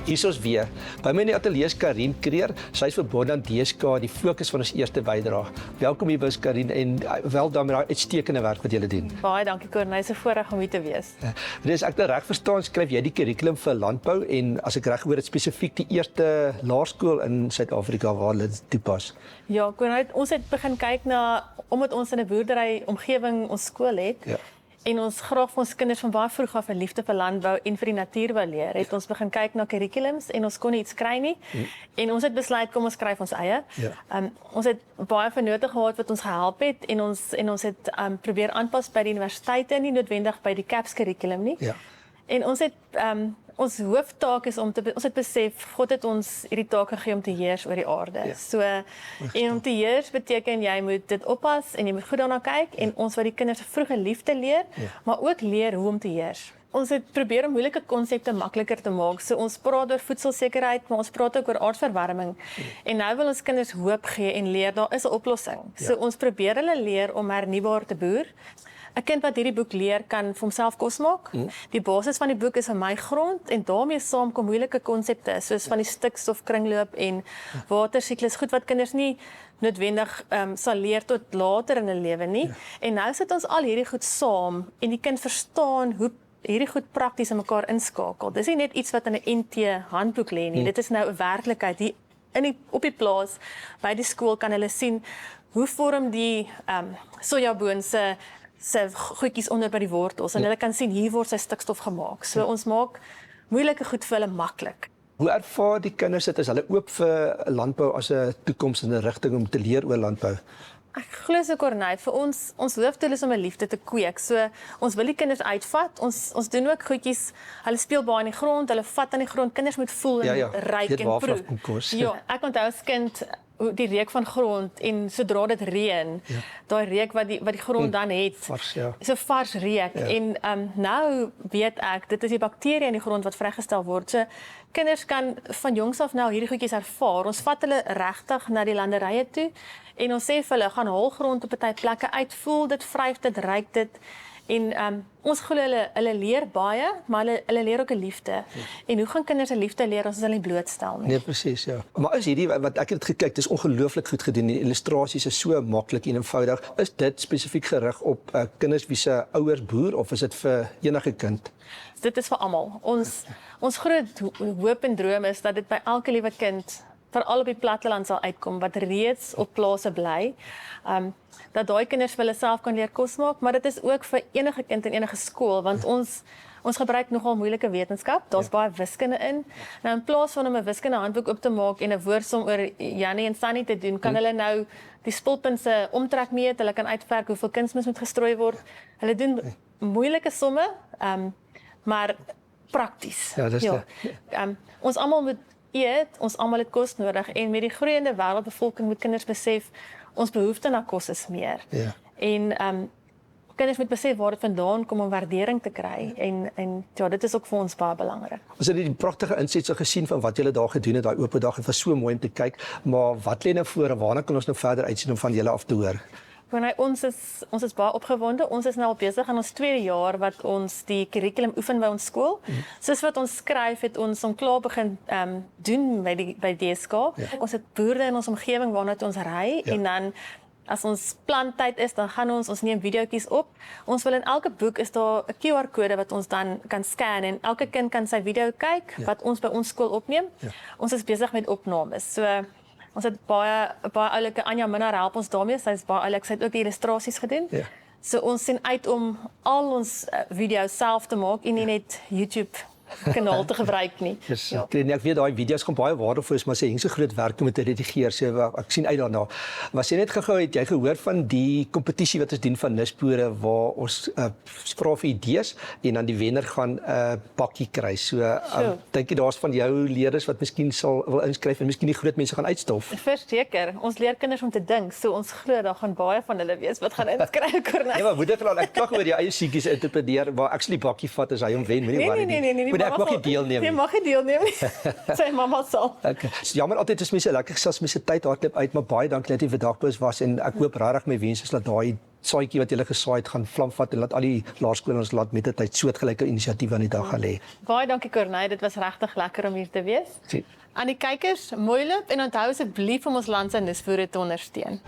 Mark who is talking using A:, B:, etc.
A: Hier is ons weer. By my in die ateljee is Karin Kreer. Sy is verbonde aan DSK, die fokus van ons eerste bydrae. Welkom hier by ons, Karin, en wel dan met daai uitstekende werk wat julle doen.
B: Baie dankie Corneille, dis 'n voorreg om hier te wees.
A: Dis ek nou reg verstaan, skryf jy die kurrikulum vir landbou en as ek reg hoor dit spesifiek die eerste laerskool in Suid-Afrika waar hulle dit toepas.
B: Ja, Corneille, ons het begin kyk na omdat ons in 'n boerdery omgewing ons skool het.
A: Ja.
B: En ons graag vir ons kinders van baie vroeg af 'n liefde vir landbou en vir die natuur wil leer, het ons begin kyk na kurrikulums en ons kon nie iets kry nie. En ons het besluit kom ons skryf ons eie.
A: Ja.
B: Ons het baie vennote gehad wat ons gehelp het en ons het probeer aanpas by die universiteite, nie noodwendig by die CAPS kurrikulum nie.
A: Ja.
B: En ons het ons hooftaak is ons het besef God het ons hierdie taak gegee om te heers oor die aarde.
A: Ja.
B: So en om te heers beteken jy moet dit oppas en jy moet goed daarna kyk en ons wat die kinders 'n vroeë liefde leer, maar ook leer hoe om te heers. Ons het probeer om moeilike konsepte makliker te maak. So ons praat oor voedselsekerheid, maar ons praat ook oor aardverwarming. En nou wil ons kinders hoop gee en leer daar is 'n oplossing. So ons probeer hulle leer om hernubaar te boer. 'n Kind wat hierdie boek leer kan vir homself kos maak. Die basis van die boek is vir my grond en daarmee saam kom moeilike konsepte soos van die stikstofkringloop en watersiklus, goed wat kinders nie noodwendig sal leer tot later in 'n lewe nie. En nou sit ons al hierdie goed saam en die kind verstaan hoe hierdie goed prakties in mekaar inskakel. Dis nie net iets wat in 'n NT handboek lê nie. Dit is nou 'n werklikheid hier op die plaas by die skool kan hulle sien hoe vorm die sojaboon se goedjies onder by die wortels en hulle kan sien hier word sy stikstof gemaak. So ons maak moeilike goed vir hulle maklik.
A: Hoe ervaar die kinders dit? Is hulle oop vir landbou as 'n toekoms en 'n rigting om te leer oor landbou?
B: Ek glo so Corneille, vir ons hoofdoel is om 'n liefde te kweek. So ons wil die kinders uitvat. Ons doen ook goedjies. Hulle speel baie in die grond, hulle vat aan die grond. Kinders moet voel en ruik en proe. Ja, ek onthou as kind die reuk van grond en sodra dit reën, daai reuk wat die grond dan het.
A: Vars, ja.
B: So vars reuk en nou weet ek dit is die bakterieë in die grond wat vrygestel word. So kinders kan van jongs af nou hierdie goedjies ervaar. Ons vat hulle regtig na die landerye toe en ons sê vir hulle gaan haal grond op 'n party plekke uit, voel dit, vryf dit, ruik dit. En ons glo hulle leer baie, maar hulle leer ook 'n liefde. En hoe gaan kinders 'n liefde leer as ons hulle nie blootstel nie?
A: Nee, presies, ja. Maar is hierdie wat ek het gekyk, dis ongelooflik goed gedoen. Die illustrasies is so maklik en eenvoudig. Is dit spesifiek gerig op kinders wie se ouers boer of is dit vir enige kind?
B: Dit is vir almal. Ons groot hoop en droom is dat dit by elke liewe kind veral op die platteland sal uitkom wat reeds op plase bly. Dat daai kinders vir hulle self kan leer kos maak, maar dit is ook vir enige kind in enige skool want ons gebruik nogal moeilike wetenskap. Daar's baie wiskunde in. Nou in plaas van om 'n wiskunde handboek op te maak en 'n woordsom oor Jannie en Sannie te doen, kan hulle nou die spulpunt se omtrek meet, hulle kan uitwerk hoeveel kunsmis moet gestrooi word. Hulle doen moeilike somme, maar prakties.
A: Ja, dis
B: ons almal moet eet, ons almal het kos nodig en met die groeiende wêreldbevolking moet kinders besef ons behoefte na kos is meer.
A: Ja.
B: En kinders moet besef waar dit vandaan kom om waardering te kry en ja, dit is ook vir ons baie belangrik.
A: Ons het die pragtige insetsel gesien van wat julle daar gedoen het, daai oop dag. Dit was so mooi om te kyk, maar wat lê nou voor en waarna kan ons nou verder uitsien om van julle af te hoor?
B: Ons is baie opgewonde. Ons is nou al besig aan ons 2de jaar wat ons die kurrikulum oefen by ons skool. Soos wat ons skryf het ons klaar begin doen by DSK. Ja. Ons het boere in ons omgewing waarna ons ry en dan as ons plantyd is, dan gaan ons neem videoetjies op. Ons wil in elke boek is daar 'n QR-kode wat ons dan kan scan en elke kind kan sy video kyk wat ons by ons skool opneem. Ja. Ons is besig met opnames. So ons het baie oulike Anja Minnar help ons daarmee. Sy is baie oulik. Sy het ook die illustrasies gedoen. Ja. So ons sien uit om al ons video's self te maak en nie net YouTube kanaal te gebruik nie.
A: Yes, ja. Ek weet daai video's gaan baie waardevol is, maar sy heng so groot werk om dit te redigeer. So ek sien uit daarna. Maar sê net gou-gou, het jy gehoor van die kompetisie wat ons doen van nisboere waar ons vra vir idees en dan die wenner gaan 'n pakkie kry. So dink jy daar's van jou leerders wat miskien wil inskryf en miskien die groot mense gaan uitstof?
B: Verseker, ons leer kinders om te dink. So ons glo daar gaan baie van hulle wees wat gaan inskryf, Corneille.
A: Ja, maar moeder, ek klag oor die eie seetjies interpreteer, maar ek sal die bakkie vat as hy hom wen, moenie worry nie.
B: Nee.
A: Nee, ek mag nie deelneem
B: Jy
A: nie.
B: mag nie deelneem nie. Sy mamma sal.
A: Okay. Jammer altyd is mense lekker gesels mense tyd hardloop uit, maar baie dankie dat jy vir Dagbus was en ek hoop regtig my wens is dat daai saadjie wat jy gesaai het gaan vlam vat en laat al die laerskole ons laat met 'n tyd soortgelyke inisiatief aan die dag gaan lê.
B: Baie dankie Corneille, dit was regtig lekker om hier te wees.
A: Sien.
B: Aan die kykers, mooi loop en onthou asseblief om ons land se nisboere te ondersteun.